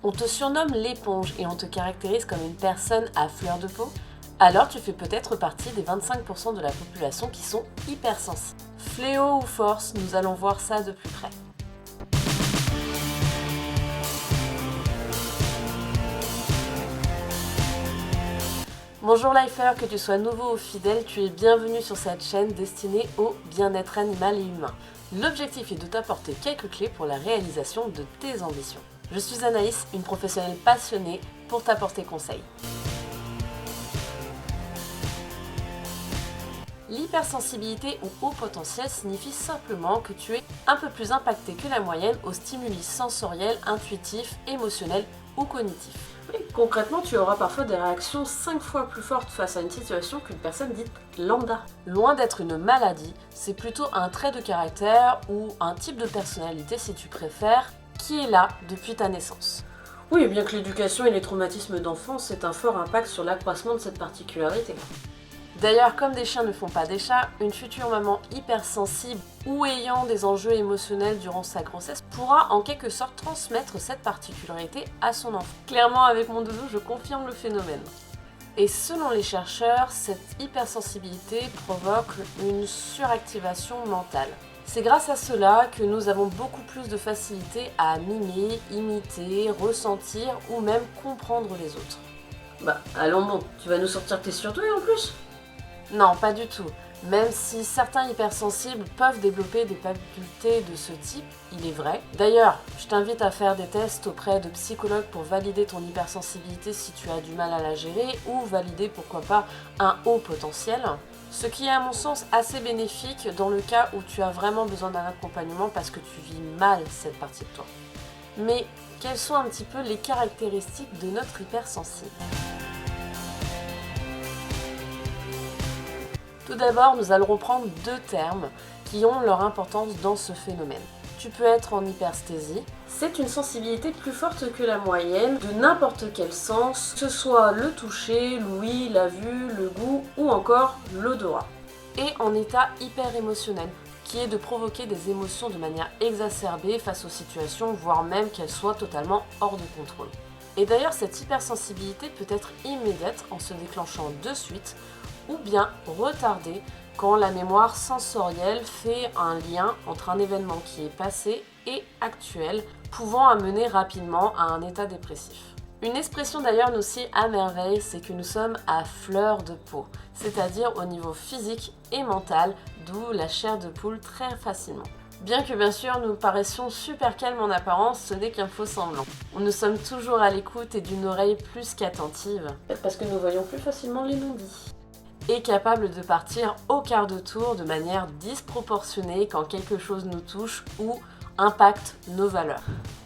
On te surnomme l'éponge et on te caractérise comme une personne à fleur de peau? Alors tu fais peut-être partie des 25% de la population qui sont hypersensibles. Fléau ou force, nous allons voir ça de plus près. Bonjour Lifer, que tu sois nouveau ou fidèle, tu es bienvenu sur cette chaîne destinée au bien-être animal et humain. L'objectif est de t'apporter quelques clés pour la réalisation de tes ambitions. Je suis Anaïs, une professionnelle passionnée pour t'apporter conseil. L'hypersensibilité ou haut potentiel signifie simplement que tu es un peu plus impacté que la moyenne aux stimuli sensoriels, intuitifs, émotionnels ou cognitifs. Oui, concrètement, tu auras parfois des réactions 5 fois plus fortes face à une situation qu'une personne dite lambda. Loin d'être une maladie, c'est plutôt un trait de caractère ou un type de personnalité, si tu préfères, qui est là depuis ta naissance. Oui, bien que l'éducation et les traumatismes d'enfance aient un fort impact sur l'accroissement de cette particularité. D'ailleurs, comme des chiens ne font pas des chats, une future maman hypersensible ou ayant des enjeux émotionnels durant sa grossesse pourra en quelque sorte transmettre cette particularité à son enfant. Clairement, avec mon doudou, je confirme le phénomène. Et selon les chercheurs, cette hypersensibilité provoque une suractivation mentale. C'est grâce à cela que nous avons beaucoup plus de facilité à mimer, imiter, ressentir ou même comprendre les autres. Bah, allons bon, tu vas nous sortir tes surdoués en plus ? Non, pas du tout. Même si certains hypersensibles peuvent développer des facultés de ce type, il est vrai. D'ailleurs, je t'invite à faire des tests auprès de psychologues pour valider ton hypersensibilité si tu as du mal à la gérer ou valider pourquoi pas un haut potentiel. Ce qui est à mon sens assez bénéfique dans le cas où tu as vraiment besoin d'un accompagnement parce que tu vis mal cette partie de toi. Mais quelles sont un petit peu les caractéristiques de notre hypersensible ? Tout d'abord, nous allons reprendre deux termes qui ont leur importance dans ce phénomène. Tu peux être en hypersthésie. C'est une sensibilité plus forte que la moyenne de n'importe quel sens, que ce soit le toucher, l'ouïe, la vue, le goût ou encore l'odorat. Et en état hyper émotionnel, qui est de provoquer des émotions de manière exacerbée face aux situations, voire même qu'elles soient totalement hors de contrôle. Et d'ailleurs, cette hypersensibilité peut être immédiate en se déclenchant de suite, ou bien retardée quand la mémoire sensorielle fait un lien entre un événement qui est passé et actuel, pouvant amener rapidement à un état dépressif. Une expression d'ailleurs nous sied à merveille, c'est que nous sommes à fleur de peau, c'est-à-dire au niveau physique et mental, d'où la chair de poule très facilement. Bien que bien sûr nous paraissions super calmes en apparence, ce n'est qu'un faux semblant. Nous sommes toujours à l'écoute et d'une oreille plus qu'attentive, parce que nous voyons plus facilement les non-dits. Et capable de partir au quart de tour de manière disproportionnée quand quelque chose nous touche ou impacte nos valeurs.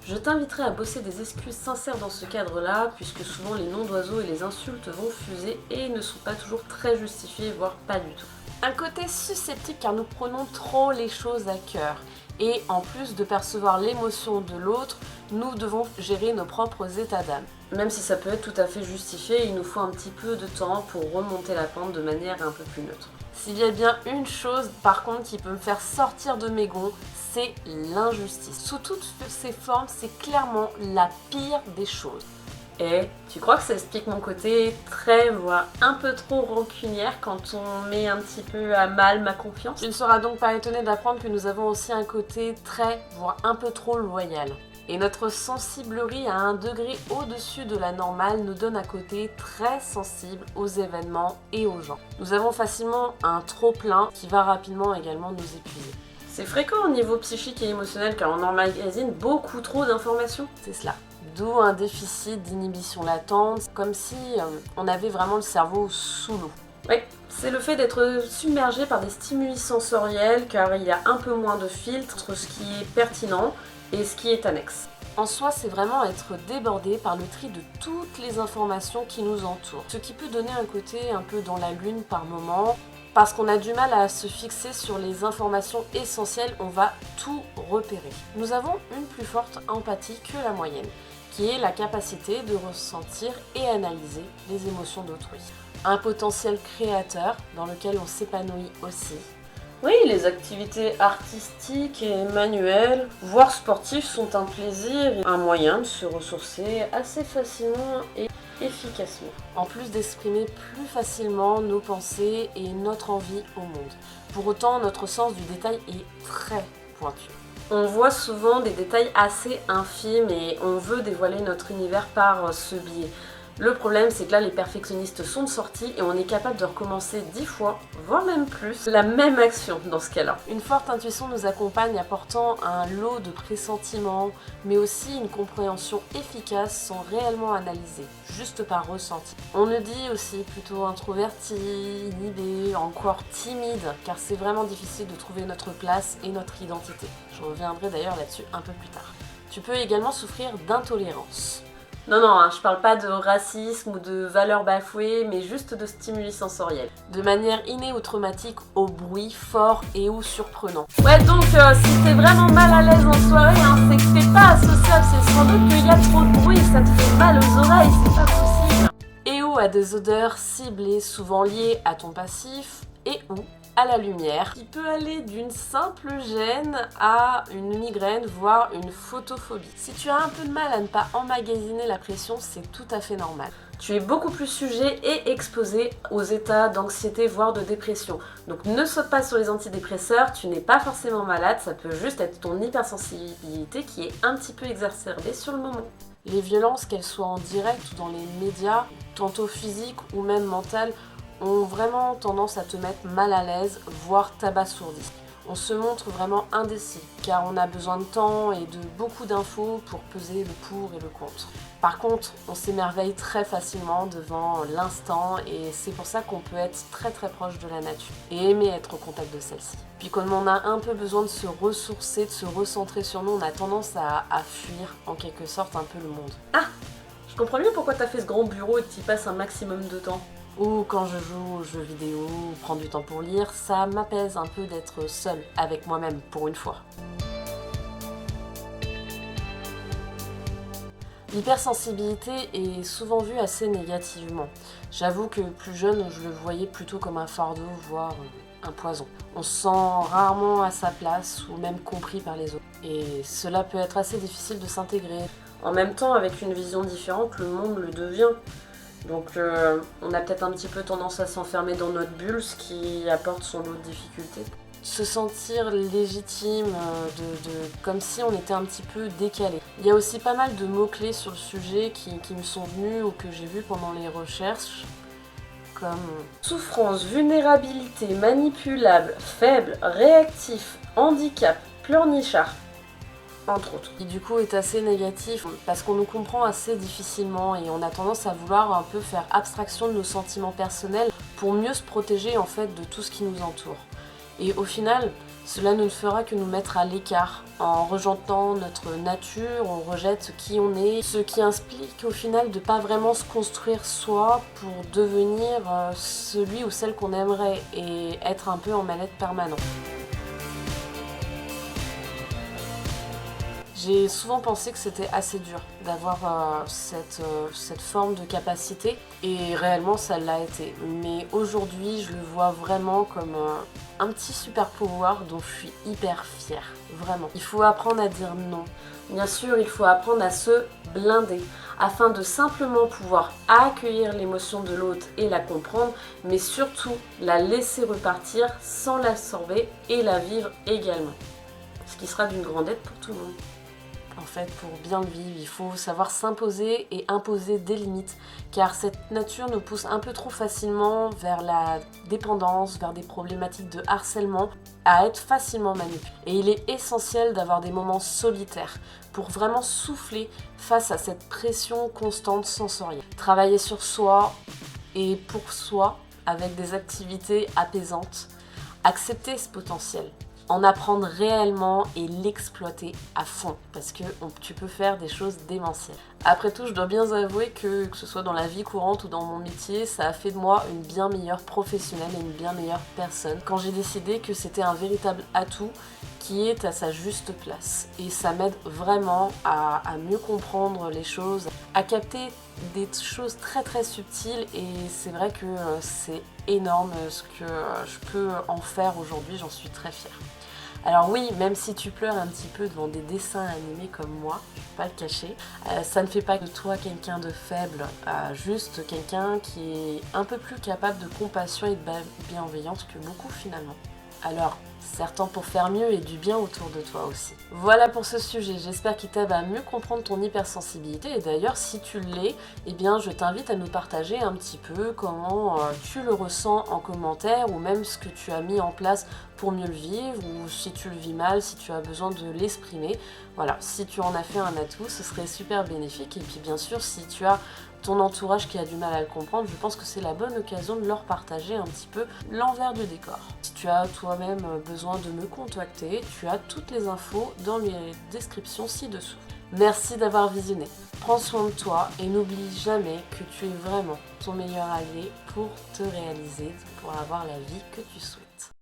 Je t'inviterai à bosser des excuses sincères dans ce cadre-là, puisque souvent les noms d'oiseaux et les insultes vont fuser et ne sont pas toujours très justifiés, voire pas du tout. Un côté susceptible car nous prenons trop les choses à cœur. Et en plus de percevoir l'émotion de l'autre, nous devons gérer nos propres états d'âme. Même si ça peut être tout à fait justifié, il nous faut un petit peu de temps pour remonter la pente de manière un peu plus neutre. S'il y a bien une chose par contre qui peut me faire sortir de mes gonds, c'est l'injustice. Sous toutes ses formes, c'est clairement la pire des choses. Et tu crois que ça explique mon côté très, voire un peu trop rancunière quand on met un petit peu à mal ma confiance? Tu ne seras donc pas étonné d'apprendre que nous avons aussi un côté très, voire un peu trop loyal. Et notre sensiblerie à un degré au-dessus de la normale nous donne un côté très sensible aux événements et aux gens. Nous avons facilement un trop-plein qui va rapidement également nous épuiser. C'est fréquent au niveau psychique et émotionnel car on emmagasine beaucoup trop d'informations. C'est cela. D'où un déficit d'inhibition latente, comme si on avait vraiment le cerveau sous l'eau. Oui, c'est le fait d'être submergé par des stimuli sensoriels car il y a un peu moins de filtre entre ce qui est pertinent et ce qui est annexe. En soi, c'est vraiment être débordé par le tri de toutes les informations qui nous entourent, ce qui peut donner un côté un peu dans la lune par moment. Parce qu'on a du mal à se fixer sur les informations essentielles, on va tout repérer. Nous avons une plus forte empathie que la moyenne, qui est la capacité de ressentir et analyser les émotions d'autrui. Un potentiel créateur dans lequel on s'épanouit aussi. Oui, les activités artistiques et manuelles, voire sportives, sont un plaisir et un moyen de se ressourcer assez facilement et efficacement. En plus d'exprimer plus facilement nos pensées et notre envie au monde. Pour autant, notre sens du détail est très pointu. On voit souvent des détails assez infimes et on veut dévoiler notre univers par ce biais. Le problème, c'est que là, les perfectionnistes sont de sortie et on est capable de recommencer 10 fois, voire même plus, la même action dans ce cas-là. Une forte intuition nous accompagne apportant un lot de pressentiments, mais aussi une compréhension efficace sans réellement analyser, juste par ressenti. On le dit aussi plutôt introverti, inhibé, encore timide, car c'est vraiment difficile de trouver notre place et notre identité. Je reviendrai d'ailleurs là-dessus un peu plus tard. Tu peux également souffrir d'intolérance. Non, je parle pas de racisme ou de valeurs bafouées, mais juste de stimuli sensoriels. De manière innée ou traumatique au bruit fort et ou surprenant. Ouais, donc si t'es vraiment mal à l'aise en soirée, c'est que t'es pas associable, c'est sans doute qu'il y a trop de bruit, ça te fait mal aux oreilles, c'est pas possible. Et ou à des odeurs ciblées, souvent liées à ton passif, et ou à la lumière, qui peut aller d'une simple gêne à une migraine, voire une photophobie. Si tu as un peu de mal à ne pas emmagasiner la pression, c'est tout à fait normal. Tu es beaucoup plus sujet et exposé aux états d'anxiété, voire de dépression. Donc ne saute pas sur les antidépresseurs, tu n'es pas forcément malade, ça peut juste être ton hypersensibilité qui est un petit peu exacerbée sur le moment. Les violences, qu'elles soient en direct ou dans les médias, tantôt physiques ou même mentales, ont vraiment tendance à te mettre mal à l'aise, voire t'abasourdir. On se montre vraiment indécis, car on a besoin de temps et de beaucoup d'infos pour peser le pour et le contre. Par contre, on s'émerveille très facilement devant l'instant et c'est pour ça qu'on peut être très très proche de la nature et aimer être au contact de celle-ci. Puis comme on a un peu besoin de se ressourcer, de se recentrer sur nous, on a tendance à fuir en quelque sorte un peu le monde. Ah, je comprends mieux pourquoi t'as fait ce grand bureau et que t'y passes un maximum de temps. Ou quand je joue aux jeux vidéo, ou prends du temps pour lire, ça m'apaise un peu d'être seule avec moi-même pour une fois. L'hypersensibilité est souvent vue assez négativement. J'avoue que plus jeune, je le voyais plutôt comme un fardeau, voire un poison. On se sent rarement à sa place ou même compris par les autres. Et cela peut être assez difficile de s'intégrer. En même temps, avec une vision différente, le monde le devient. Donc on a peut-être un petit peu tendance à s'enfermer dans notre bulle, ce qui apporte son lot de difficultés. Se sentir légitime, comme si on était un petit peu décalé. Il y a aussi pas mal de mots-clés sur le sujet qui me sont venus ou que j'ai vus pendant les recherches, comme souffrance, vulnérabilité, manipulable, faible, réactif, handicap, pleurnichard, entre autres. Qui du coup est assez négatif parce qu'on nous comprend assez difficilement et on a tendance à vouloir un peu faire abstraction de nos sentiments personnels pour mieux se protéger en fait de tout ce qui nous entoure. Et au final, cela ne fera que nous mettre à l'écart. En rejetant notre nature, on rejette qui on est, ce qui implique au final de pas vraiment se construire soi pour devenir celui ou celle qu'on aimerait et être un peu en mal-être permanent. J'ai souvent pensé que c'était assez dur d'avoir cette forme de capacité et réellement ça l'a été. Mais aujourd'hui je le vois vraiment comme un petit super pouvoir dont je suis hyper fière, vraiment. Il faut apprendre à dire non. Bien sûr, il faut apprendre à se blinder afin de simplement pouvoir accueillir l'émotion de l'autre et la comprendre, mais surtout la laisser repartir sans l'absorber et la vivre également. Ce qui sera d'une grande aide pour tout le monde. En fait, pour bien le vivre, il faut savoir s'imposer et imposer des limites, car cette nature nous pousse un peu trop facilement vers la dépendance, vers des problématiques de harcèlement, à être facilement manipulé. Et il est essentiel d'avoir des moments solitaires pour vraiment souffler face à cette pression constante sensorielle. Travailler sur soi et pour soi avec des activités apaisantes, accepter ce potentiel. En apprendre réellement et l'exploiter à fond parce que tu peux faire des choses démentielles. Après tout, je dois bien avouer que ce soit dans la vie courante ou dans mon métier, ça a fait de moi une bien meilleure professionnelle et une bien meilleure personne quand j'ai décidé que c'était un véritable atout qui est à sa juste place. Et ça m'aide vraiment à mieux comprendre les choses, à capter des choses très très subtiles, et c'est vrai que c'est énorme ce que je peux en faire aujourd'hui, j'en suis très fière. Alors oui, même si tu pleures un petit peu devant des dessins animés comme moi, je vais pas le cacher, ça ne fait pas de toi quelqu'un de faible, juste quelqu'un qui est un peu plus capable de compassion et de bienveillance que beaucoup finalement. Alors, serre-t'en pour faire mieux et du bien autour de toi aussi. Voilà pour ce sujet, j'espère qu'il t'aide à mieux comprendre ton hypersensibilité, et d'ailleurs si tu l'es, eh bien je t'invite à nous partager un petit peu comment tu le ressens en commentaire, ou même ce que tu as mis en place pour mieux le vivre, ou si tu le vis mal, si tu as besoin de l'exprimer. Voilà, si tu en as fait un atout, ce serait super bénéfique. Et puis bien sûr, si tu as ton entourage qui a du mal à le comprendre, je pense que c'est la bonne occasion de leur partager un petit peu l'envers du décor. Si tu as toi-même besoin de me contacter, tu as toutes les infos dans les descriptions ci-dessous. Merci d'avoir visionné. Prends soin de toi et n'oublie jamais que tu es vraiment ton meilleur allié pour te réaliser, pour avoir la vie que tu souhaites.